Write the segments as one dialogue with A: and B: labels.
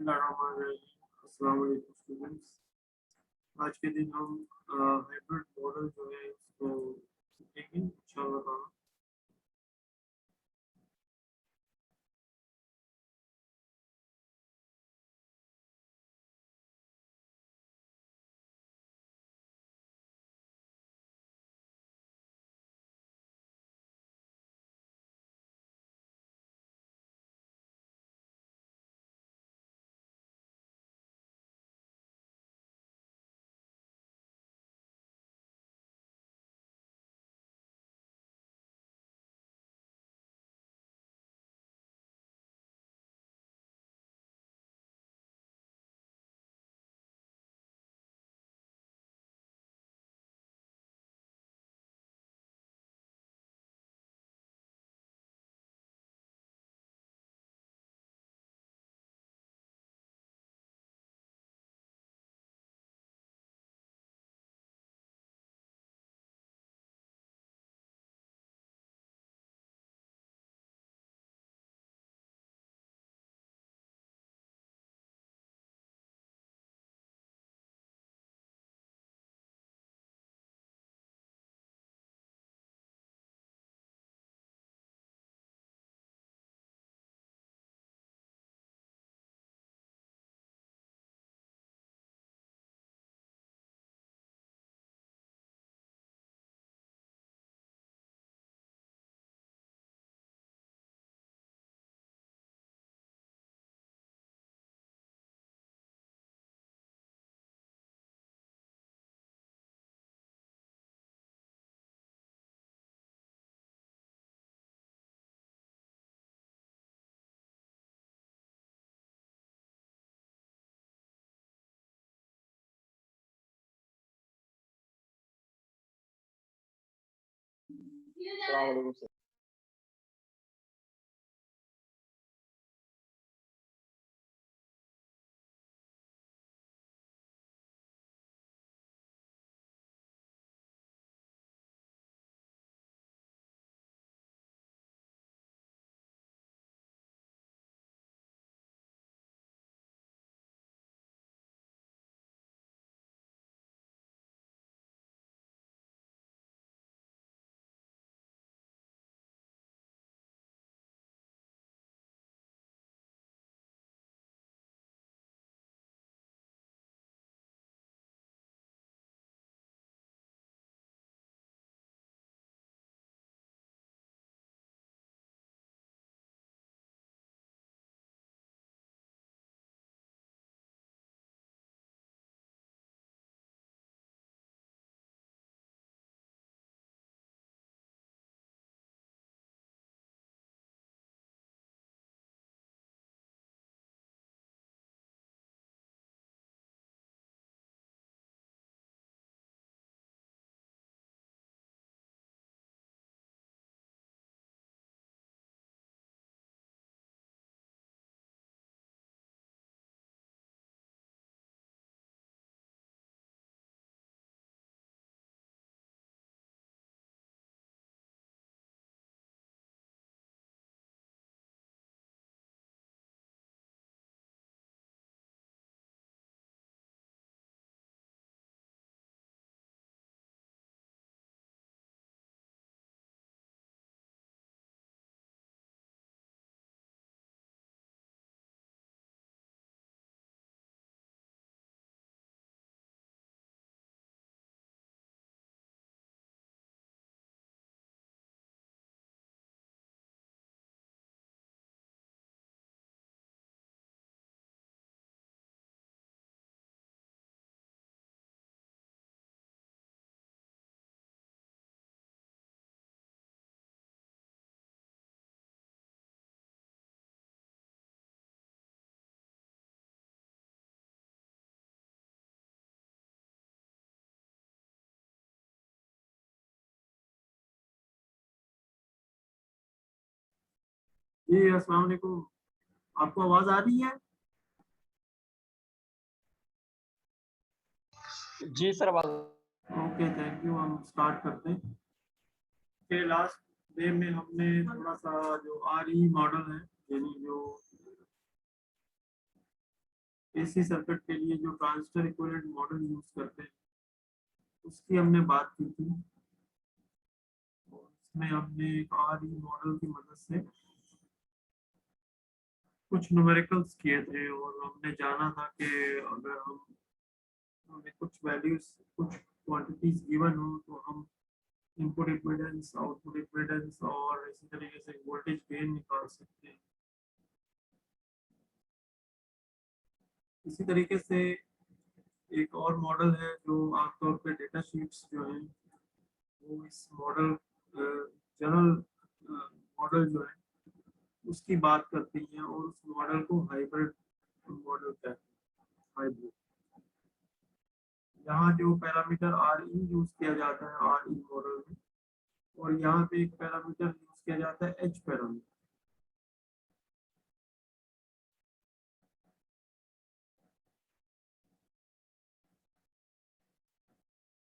A: अस्सलाम वालेकुम स्टूडेंट्स। आज के दिन हम हाइब्रिड मॉडल जो है उसको सीखेंगे इंशाल्लाह ताला।
B: अस्सलाम वालेकुम सर।
A: जी अस्सलाम वालेकुम। आपको आवाज आ रही है?
B: जी सर, आवाज।
A: Okay, thank you. हम स्टार्ट करते हैं। के लास्ट डे में हमने थोड़ा सा जो आर ई मॉडल है, यानी जो एसी सर्किट के लिए जो ट्रांजिस्टर इक्विवेलेंट मॉडल यूज करते हैं उसकी हमने बात की थी। और इसमें हमने एक आर ई मॉडल की मदद से कुछ न्यूमेरिकल्स किए थे और हमने जाना था कि अगर हम हमें कुछ वैल्यूज कुछ क्वांटिटीज गिवन हो तो हम इनपुट इम्पीडेंस आउटपुट इम्पीडेंस और इसी तरीके से वोल्टेज गेन निकाल सकते हैं। इसी तरीके से एक और मॉडल है जो आमतौर पे डेटा शीट्स जो है वो इस मॉडल जनरल मॉडल जो है उसकी बात करती हैं और उस मॉडल को हाइब्रिड मॉडल कहते हैं। हाइब्रिड, यहाँ जो पैरामीटर आर ई यूज किया जाता है आर ई मॉडल में, और यहाँ पे एक पैरामीटर यूज किया जाता है एच पैरामीटर।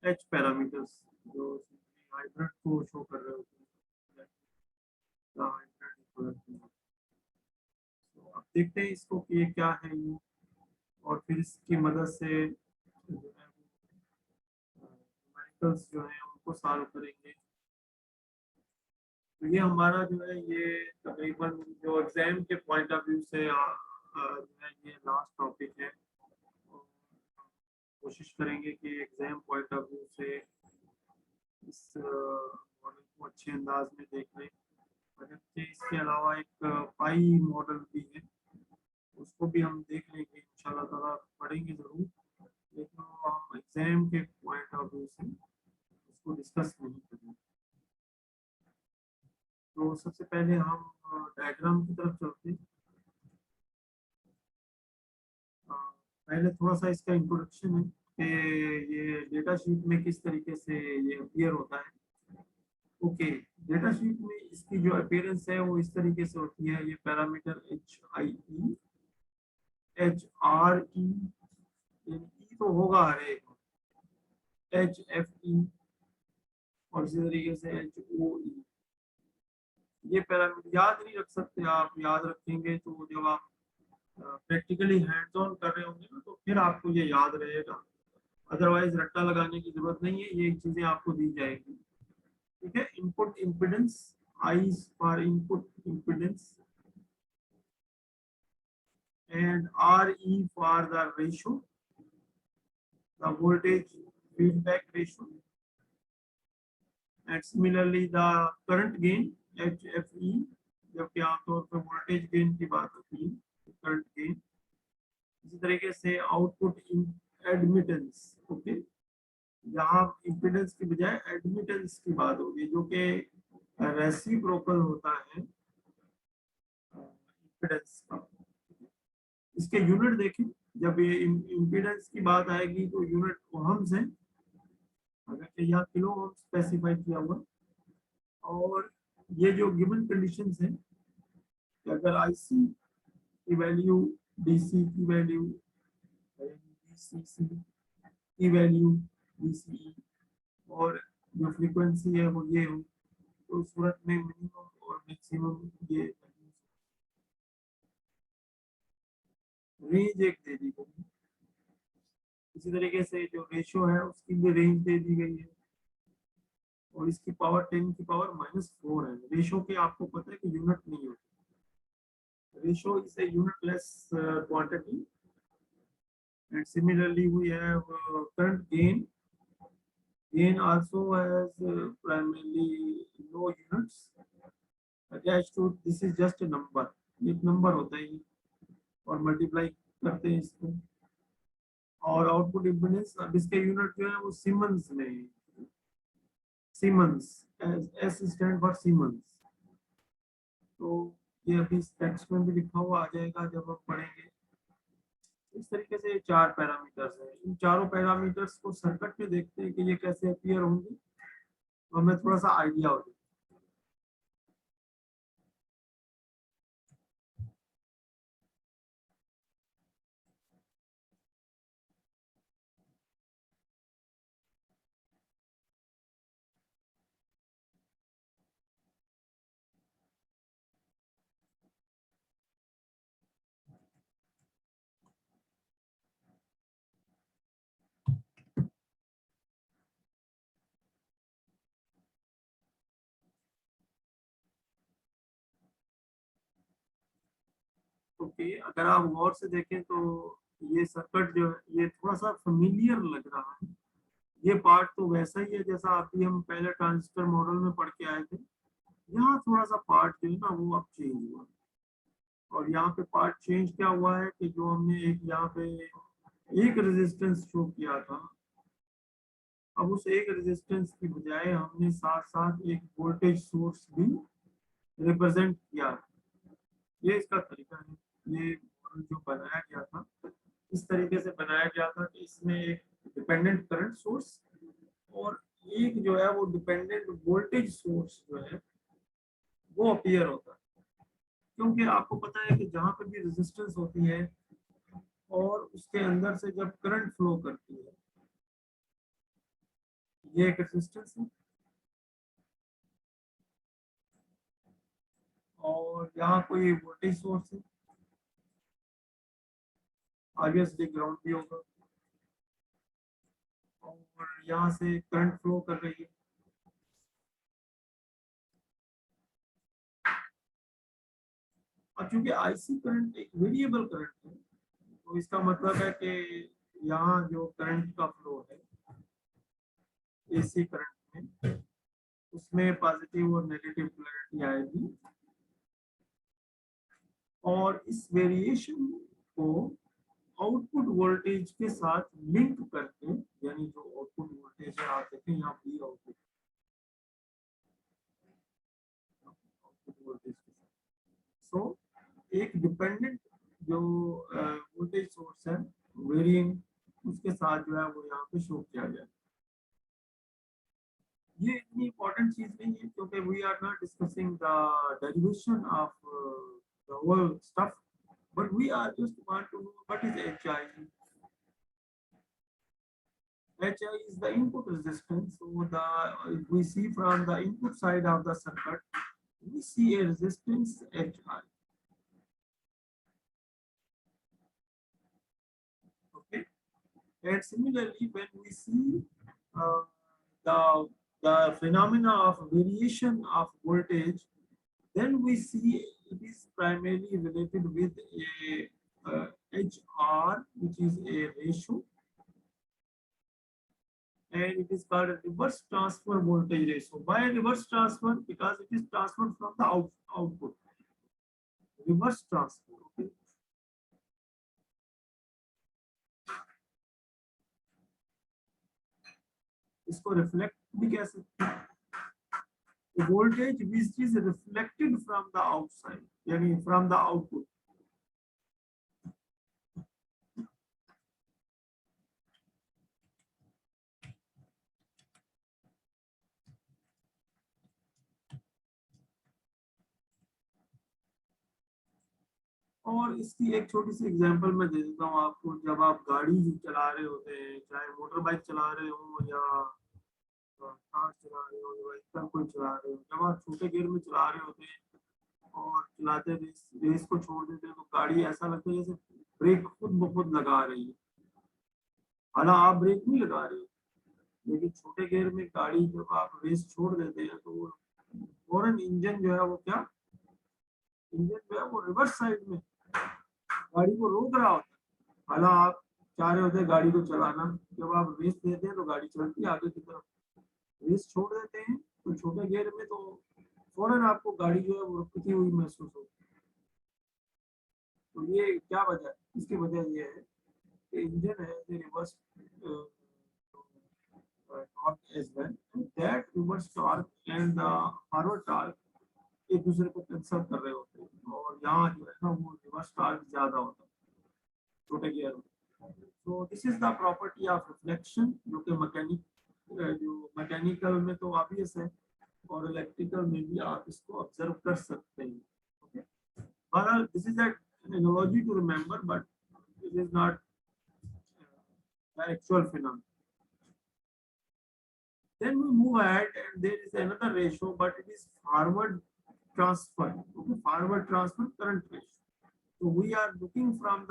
A: एच पैरामीटर्स जो हाइब्रिड को शो कर रहे होते हैं। तो अब देखते हैं इसको कि ये क्या है ये, और फिर इसकी मदद से न्यूमेरिकल्स जो है उनको सॉल्व करेंगे। तो ये हमारा जो है ये तकरीबन जो एग्जाम के पॉइंट ऑफ व्यू से जो है ये लास्ट टॉपिक है। और कोशिश करेंगे कि एग्जाम पॉइंट ऑफ व्यू से इस मॉडल को अच्छे अंदाज में देख लें। अगरचे इसके अलावा एक पाई मॉडल भी है, उसको भी हम देख लेंगे इंशाल्लाह ताला, पढ़ेंगे ज़रूर, लेकिन वो हम एग्जाम के पॉइंट ऑफ व्यू से उसको डिस्कस नहीं करेंगे। तो सबसे पहले हम डायग्राम की तरफ चलते हैं। पहले थोड़ा सा इसका इंट्रोडक्शन है कि ये डेटा शीट में किस तरीके से ये अपीयर होता है। ओके, डेटा शीट में इसकी जो अपीयरेंस है वो इस तरीके से होती है। ये parameter H I E H R E, E तो होगा हर एक, एच एफ ई और इसी तरीके से एच ओ ई। ये पैरामीटर याद नहीं रख सकते आप, याद रखेंगे तो जब आप प्रैक्टिकली हैंड्स ऑन कर रहे होंगे ना तो फिर आपको ये याद रहेगा। अदरवाइज रट्टा लगाने की जरूरत नहीं है, ये चीजें आपको दी जाएगी। ठीक है, input impedance, I for input impedance and RE for the ratio, the voltage feedback ratio, and similarly the current gain HFE, जबकि आमतौर पर वोल्टेज गेन की बात होती है, करंट गेन। इसी तरीके से आउटपुट एडमिटेंस, ओके, यहाँ इम्पिडेंस की बजाय एडमिटेंस की बात होगी जो कि रेसिप्रोकल होता है इम्पिडेंस का। इसके यूनिट देखें, जब ये इम्पीडेंस की बात आएगी तो यूनिट ओहम्स है, अगर यहाँ किलो ओम स्पेसिफाई किया हुआ। और ये जो गिवन कंडीशंस है कि अगर आईसी की वैल्यू, डीसी की वैल्यू, डीसीसी की वैल्यू, डीसीई, और जो फ्रीक्वेंसी है वो ये हो, तो उस सूरत में मिनिमम और मैक्सिमम ये रेंज एक दे दी गई। इसी तरीके से जो रेशियो है उसकी भी रेंज दे दी गई है, और इसकी पावर 10 की पावर -4 है। रेशियो के आपको पता है कि यूनिट नहीं होती, ratio is a unitless quantity. And similarly we have current gain also has primarily no units attached to, this is just a number, एक नंबर होता है और मल्टीप्लाई करते हैं इसको। और आउटपुट इम्पीडेंस, अब इसके यूनिट जो है वो सीमेंस में है, siemens, S stand for siemens. तो ये अभी इस टेक्स्ट में भी लिखा हुआ आ जाएगा जब हम पढ़ेंगे। इस तरीके से ये चार पैरामीटर्स हैं। इन चारों पैरामीटर्स को सर्किट में देखते हैं कि ये कैसे अपीयर होंगे, तो हमें थोड़ा सा आइडिया हो जाए। ओके, अगर आप गौर से देखें तो ये सर्किट जो है ये थोड़ा सा फेमिलियर लग रहा है। ये पार्ट तो वैसा ही है जैसा अभी हम पहले ट्रांजिस्टर मॉडल में पढ़ के आए थे। यहाँ थोड़ा सा पार्ट जो है ना वो अब चेंज हुआ। और यहाँ पे पार्ट चेंज क्या हुआ है कि जो हमने एक यहाँ पे एक रेजिस्टेंस शो किया था, अब उस एक रेजिस्टेंस की बजाय हमने साथ साथ एक वोल्टेज सोर्स भी रिप्रेजेंट किया। ये इसका तरीका है। ये मॉडल जो बनाया गया था इस तरीके से बनाया गया था कि इसमें एक डिपेंडेंट करंट सोर्स और एक जो है वो डिपेंडेंट वोल्टेज सोर्स जो है वो अपीयर होता है। क्योंकि आपको पता है कि जहां पर भी रेजिस्टेंस होती है और उसके अंदर से जब करंट फ्लो करती है, ये एक रेजिस्टेंस है और यहाँ कोई वोल्टेज सोर्स है, ऑब्वियसली ग्राउंड भी होगा और यहाँ से करंट फ्लो कर रही है। अब चूंकि आईसी करंट एक वेरिएबल करंट है तो इसका मतलब है कि यहाँ जो करंट का फ्लो है एसी करंट में उसमें पॉजिटिव और नेगेटिव पोलैरिटी आएगी और इस वेरिएशन को आउटपुट वोल्टेज के साथ लिंक करके, यानी जो आउटपुट वोल्टेज है आप देखें यहाँ भी आउटपुट वोल्टेज के साथ, सो एक डिपेंडेंट जो वोल्टेज सोर्स है वेरिएंट उसके साथ जो है वो यहाँ पे शो किया गया। ये इतनी इम्पोर्टेंट चीज नहीं है क्योंकि we are not discussing the derivation of the whole stuff, but we are just want to know what is HI. HI is the input resistance. So the if we see from the input side of the circuit, we see a resistance HI. Okay, and similarly, when we see uh, the phenomena of variation of voltage, then we see it is primarily related with a HR, which is a ratio, and it is called a reverse transfer voltage ratio. Why reverse transfer? Because it is transferred from the output. Reverse transfer. Okay. इसको reflect भी कह सकते हैं। Voltage which is reflected from the outside, यानी from the output. और इसकी एक छोटी सी एग्जांपल मैं दे देता हूँ आपको। जब आप गाड़ी चला रहे होते हैं, चाहे मोटर बाइक चला रहे हो या कार चला रहे हो या व्हीकल कोई चला रहे हो, जब आप छोटे गियर में चला रहे होते हैं और चलाते रेस को छोड़ देते हैं तो गाड़ी ऐसा लगता है जैसे ब्रेक खुद ब खुद लगा रही है। हालांकि आप ब्रेक नहीं लगा रहे हो, लेकिन छोटे गियर में गाड़ी जब आप रेस छोड़ देते हैं तो वो फौरन इंजन जो है वो क्या, इंजन जो है वो रिवर्स साइड में गाड़ी को रोक रहा होता है। हालांकि आप चाह रहे होते हैं गाड़ी को चलाना, जब आप रेस देते हैं तो गाड़ी चलती है आगे की तरफ। रेस छोड़ देते हैं तो छोटे गियर में तो फौरन आपको गाड़ी जो है वो रुकती हुई महसूस होती है। तो ये क्या वजह है? इसकी वजह ये है कि इंजन है reverse torque as well, and that reverse torque and the forward torque एक दूसरे को कैंसल कर रहे होते हैं और यहाँ जो है ना वो रिवर्स टॉर्क ज्यादा होता है छोटे गियर में। तो this is the property of reflection जो कि मैकेनिकल में तो ऑब्वियस है और इलेक्ट्रिकल में भी आप इसको ऑब्जर्व कर सकते हैं। ओके, बहरहाल this is analogy to remember but it is not the actual phenomenon. Then we move ahead and there is another ratio, but it is forward transfer. Okay, forward transfer current ratio. So we are looking from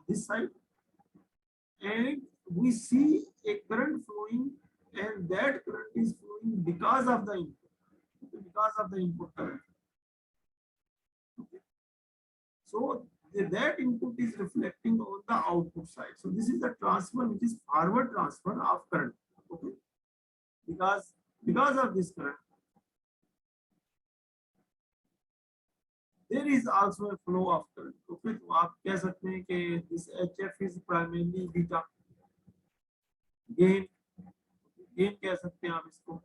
A: this side, and we see a current flowing, and that current is flowing because of the input, because of the input current. Okay. So that input is reflecting on the output side. So this is the transfer which is forward transfer of current. Okay, because of this current, there is also a flow of current. Okay, तो आप कह सकते हैं कि this HF is primarily beta gain, gain कह सकते हैं आप इसको,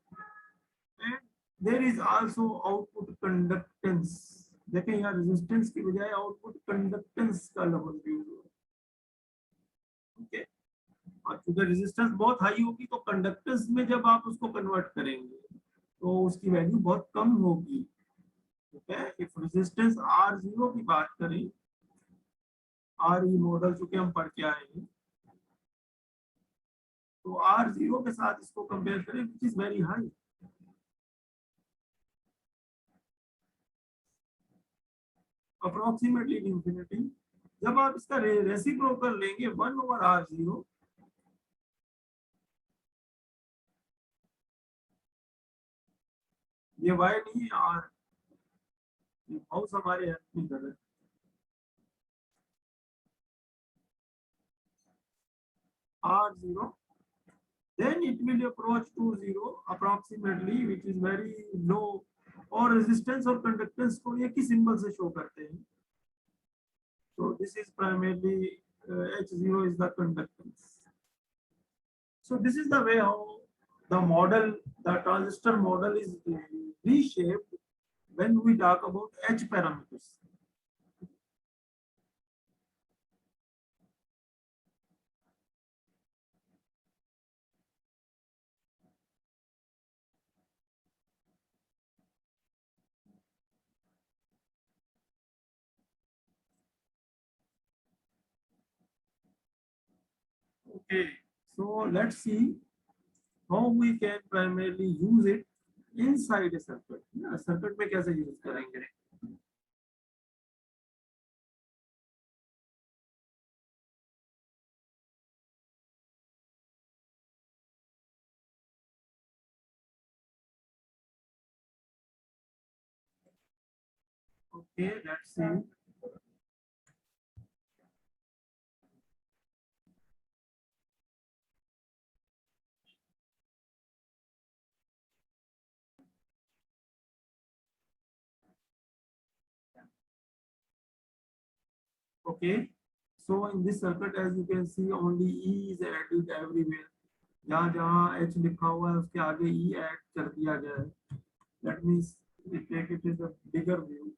A: and there is also output conductance. देखें यहाँ रेजिस्टेंस की बजाय आउटपुट कंडक्टेंस का लफ्ज यूज हुआ है। ओके, और चूंकि रेजिस्टेंस बहुत हाई होगी तो कंडक्टेंस में जब आप उसको कन्वर्ट करेंगे तो उसकी वैल्यू बहुत कम होगी। ओके, इफ रेजिस्टेंस R0 की बात करें, RE मॉडल चूंकि हम पढ़ के आए हैं, तो R0 के साथ इसको कंपेयर करें which is very high. Approximately infinity, जब आप इसका रेसिप्रोकल लेंगे 1/R0, ये y नहीं है R, ये हाउस हमारे हेल्प नहीं कर रहे। R0, then it will approach to 0 approximately, which is very low, और रेजिस्टेंस और कंडक्टेंस को एक ही सिंबल से शो करते हैं। So this is primarily H0 is the conductance. So this is the way how the model, the transistor model is reshaped when we talk about H parameters. Okay, so let's see how we can primarily use it inside a circuit. Circuit में कैसे use करेंगे? Okay, let's see. Okay, so in this circuit, as you can see, only E is added everywhere. जहाँ जहाँ H लिखा हुआ है उसके आगे E add कर दिया गया है. That means we take it as a bigger view.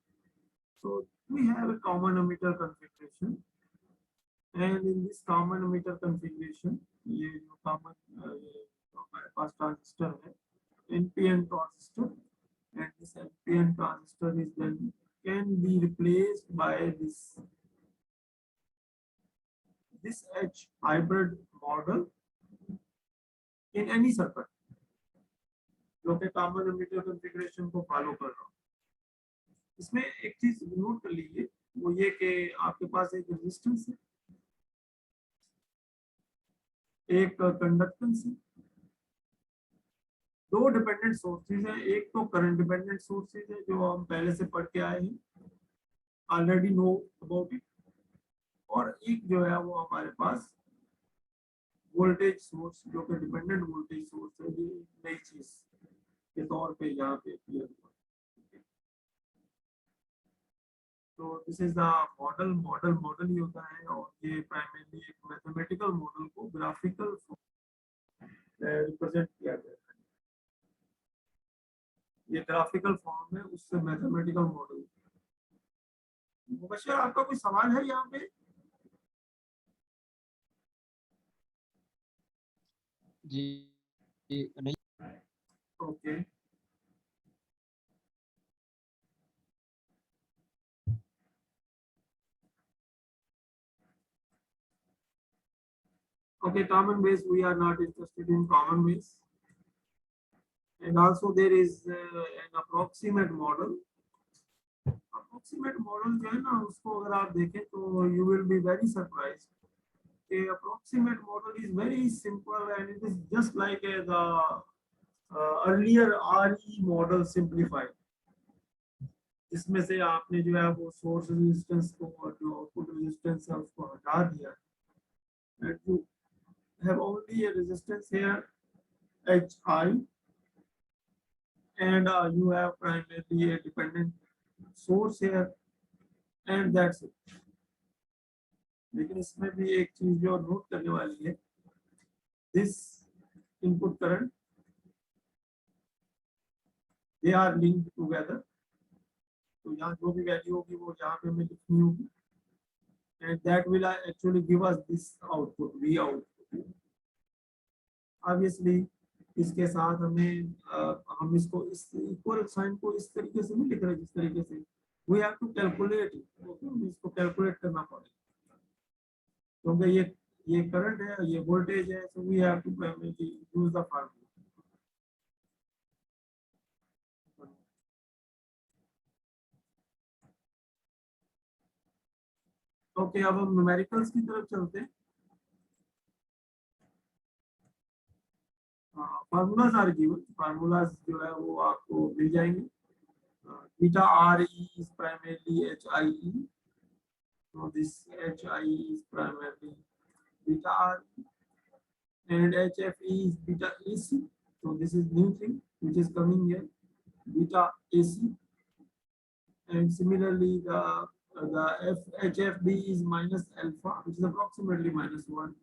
A: So we have a common emitter configuration, and in this common emitter configuration, ये जो common हमारे पास transistor है, NPN transistor, and this NPN transistor is then can be replaced by this H hybrid model in any circuit जो कि common emitter configuration को follow कर रहा हूँ। इसमें एक चीज नोट कर लीजिए, वो ये कि आपके पास एक रेजिस्टेंस है, एक कंडक्टेंस है, दो डिपेंडेंट सोर्सेज हैं। एक तो करंट डिपेंडेंट सोर्सेज है जो हम पहले से पढ़ के आए हैं, ऑलरेडी नो अबाउट इट, और एक जो है वो हमारे पास वोल्टेज सोर्स जो कि डिपेंडेंट वोल्टेज सोर्स है। ये नई चीज के तौर पे यहाँ पे क्लियर हुआ। तो दिस इज द मॉडल ही होता है, और ये प्राइमरली एक मैथमेटिकल मॉडल को ग्राफिकल रिप्रेजेंट किया गया है। ये ग्राफिकल फॉर्म है, उससे मैथमेटिकल मॉडल। मुबशर, आपका कोई सवाल है यहाँ पे?
B: जी नहीं।
A: Okay, okay, common base, we are not interested in common base, and also there is an approximate model जो है ना, उसको अगर आप देखें तो you will be very surprised. The approximate model is very simple, and it is just like the earlier RE model simplified. जिसमें से आपने जो है वो सोर्स रेजिस्टेंस को और जो आउटपुट रेजिस्टेंस है उसको हटा दिया, and you have only a resistance here HI, and you have primarily a dependent source here, and that's it. लेकिन इसमें भी एक चीज जो नोट करने वाली है, this input current, they are linked together. तो यहाँ जो भी वैल्यू होगी वो यहाँ पे हमें लिखनी होगी, and that will actually give us this output V output. Obviously इसके साथ हमें हम इसको इस इक्वल साइन को इस तरीके से नहीं लिख रहे जिस तरीके से we have to calculate it, okay? इसको कैलकुलेट करना पड़ेगा क्योंकि ये करंट है, ये वोल्टेज है, so we have to use the formula. Okay, अब हम न्यूमेरिकल्स की तरफ चलते हैं। फार्मूलाज आर गिवन, फार्मूलाज जो है वो आपको मिल जाएंगे। Beta R E is primarily H I E, so this HI is primarily beta R, and HFE is beta AC, so this is new thing which is coming here, beta AC, and similarly the HFB is minus alpha, which is approximately -1.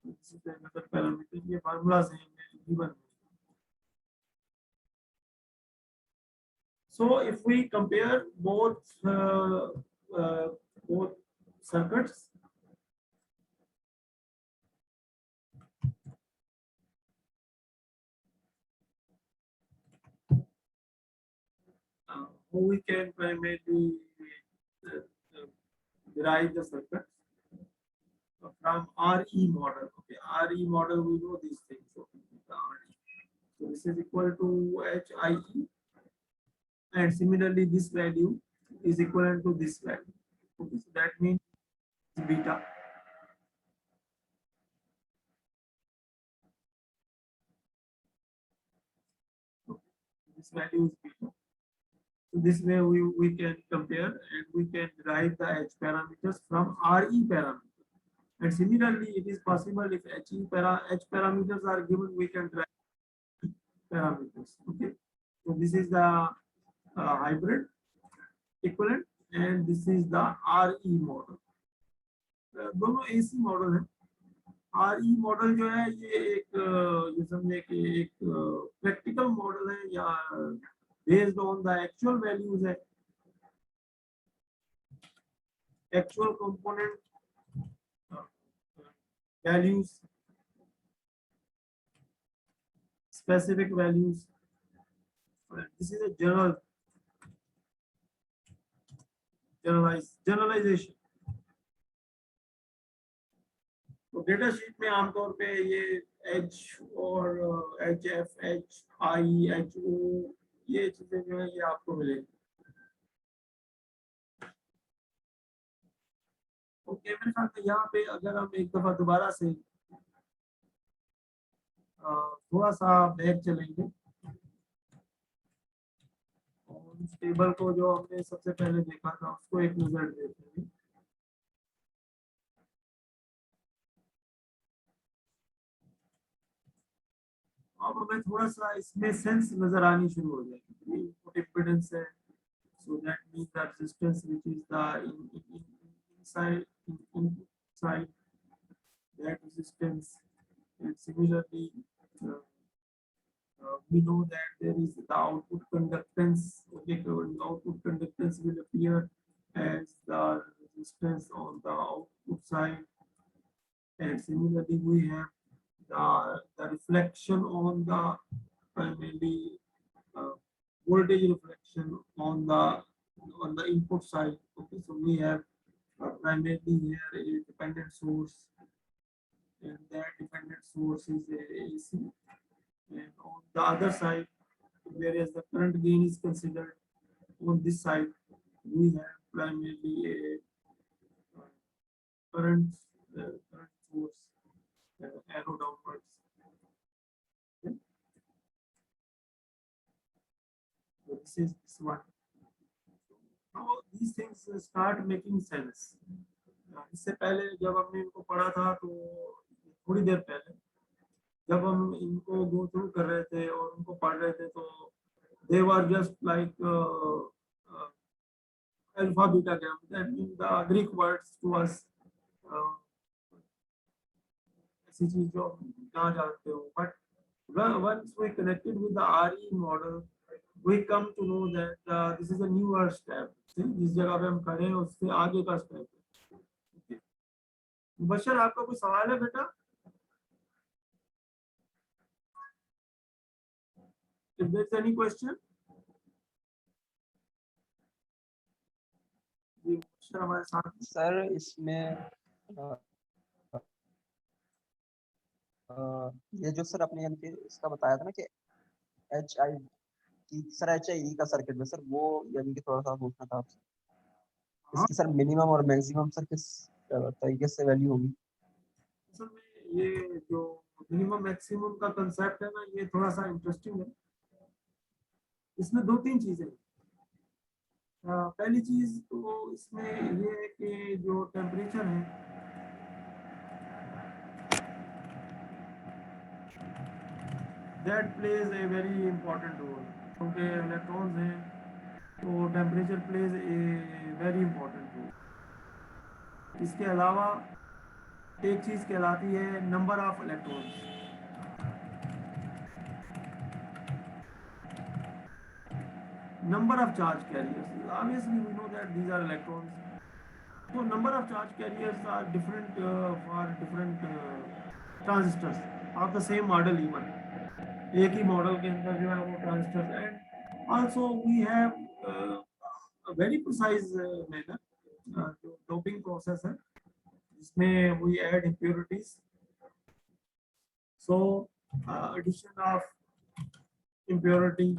A: This is another parameter. ये formulas हैं given. So if we compare both circuits, we can primarily derive the circuits from RE model. Okay, RE model, we know these things. Okay, so this is equal to HIE, and similarly this value is equivalent to this value. Okay, so that means beta. Okay, this value is beta. So this way we can compare and we can derive the H parameters from RE parameters. And similarly, it is possible if H parameters are given, we can derive parameters. Okay, so this is the hybrid equivalent, and this is the RE model. दोनों AC model है। RE model जो है ये ये समझे कि एक practical model है या based on the actual values है, actual component values, specific values. This is a generalization. तो डेटा शीट में आमतौर पे ये H और HF, HI, HO ये चीजें जो है ये आपको मिलेंगी। ओके, मेरे ख्याल से यहाँ पे अगर हम एक दफा दोबारा से थोड़ा सा बैक चलेंगे और उस टेबल को जो हमने सबसे पहले देखा था उसको एक नजर देखेंगे। अब हमें थोड़ा सा इसमें सेंस नजर आनी शुरू हो जाएगी। इनपुट इम्पीडेंस है, so that means the resistance which is the inside that resistance, and similarly we know that there is the output conductance. Okay, so output conductance will appear as the resistance on the output side, and similarly we have the reflection on the primarily voltage reflection on the input side. Okay, so we have primarily here a dependent source, and that dependent source is a AC, and on the other side, whereas the current gain is considered, on this side we have primarily a current source, arrow downwards. Okay. So this is this one. these things start making sense. इससे पहले जब हमने इनको पढ़ा था तो थोड़ी देर पहले जब हम इनको गो थ्रू कर रहे थे और उनको पढ़ रहे थे तो they were just like alpha beta gamma, that means the Greek words to us. ऐसी चीज जो ना जानते हो, but once we connected with the RE model, we come to know that this is a newer step. जिस जगह पे हम खड़े हैं उससे आगे का स्टेप है. मुबशर, आपका कोई सवाल है बेटा? If there's any question? जी मुबशर हमारे साथ.
B: सर इसमें ये जो सर आपने यानी कि इसका बताया था ना कि HI सर HI का सर्किट में सर वो यानी कि थोड़ा सा पूछना था आपसे. इसकी सर मिनिमम और मैक्सिमम सर किस तरीके से वैल्यू होगी?
A: असल में ये जो मिनिमम मैक्सिमम का कंसेप्ट है ना, ये थोड़ा सा इंटरेस्टिंग है. इसमें दो तीन चीजें हैं. पहली चीज तो इसमें ये है कि जो टेम्परेचर है that plays a very important role. क्योंकि इलेक्ट्रॉन्स हैं तो temperature plays a very important role. इसके अलावा एक चीज कहलाती है number of electrons. Number of charge carriers. Obviously, we know that these are electrons. So, number of charge carriers are different for different transistors of the same model even. एक ही model के अंदर जो है वो transistors. And also we have a very precise manner जो doping process है जिसमें we add impurities. So, addition of impurity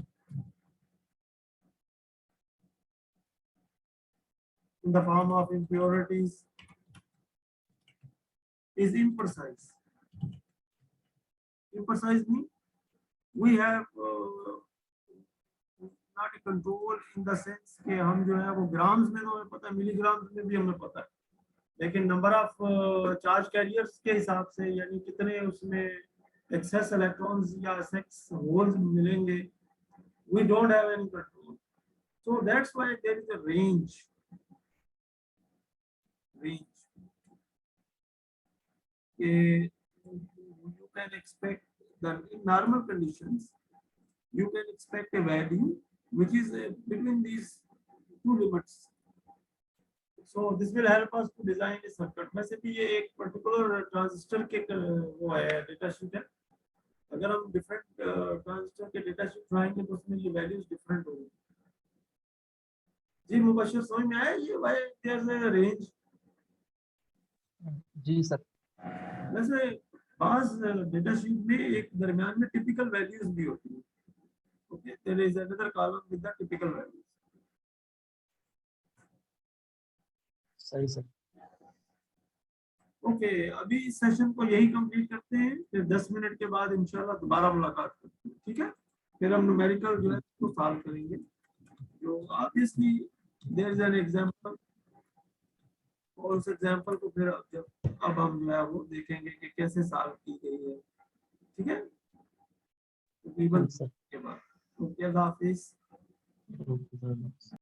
A: in the form of impurities is imprecise. Imprecise means we have not a control in the sense कि हम जो है वो grams में तो हमें पता है, मिलीग्राम्स में भी हमें पता है, लेकिन नंबर ऑफ चार्ज कैरियर्स के हिसाब से यानी कितने उसमें एक्सेस इलेक्ट्रॉन्स या एक्सेस होल्स मिलेंगे, we don't have any control. So that's why there is a range. You can expect that in normal conditions you can expect a value which is between these two limits. So this will help us to design a circuit. वैसे भी ये एक particular transistor के वो है data sheet है. अगर हम डिफरेंट ट्रांजिस्टर के डेटा शीट बनाएंगे तो उसमें ये वैल्यूज डिफरेंट होंगी. जी मुबशर, समझ में आया ये भाई? There is a range.
B: जी सर.
A: वैसे बाज डेटा शीट में एक दरमियान में टिपिकल वैल्यूज भी होती है. Okay, there is another column with the typical values.
B: सही सर.
A: ओके, अभी इस सेशन को यही कंप्लीट करते हैं, फिर 10 मिनट के बाद इंशाल्लाह दोबारा मुलाकात करते हैं. ठीक है, फिर हम न्यूमेरिकल जो है उसको सॉल्व करेंगे. जो obviously there is an example और उस एग्जांपल को फिर अब हम जो है वो देखेंगे कि कैसे सॉल्व की गई है. ठीक है, तकरीबन के बाद. ओके, अल्लाह हाफिज.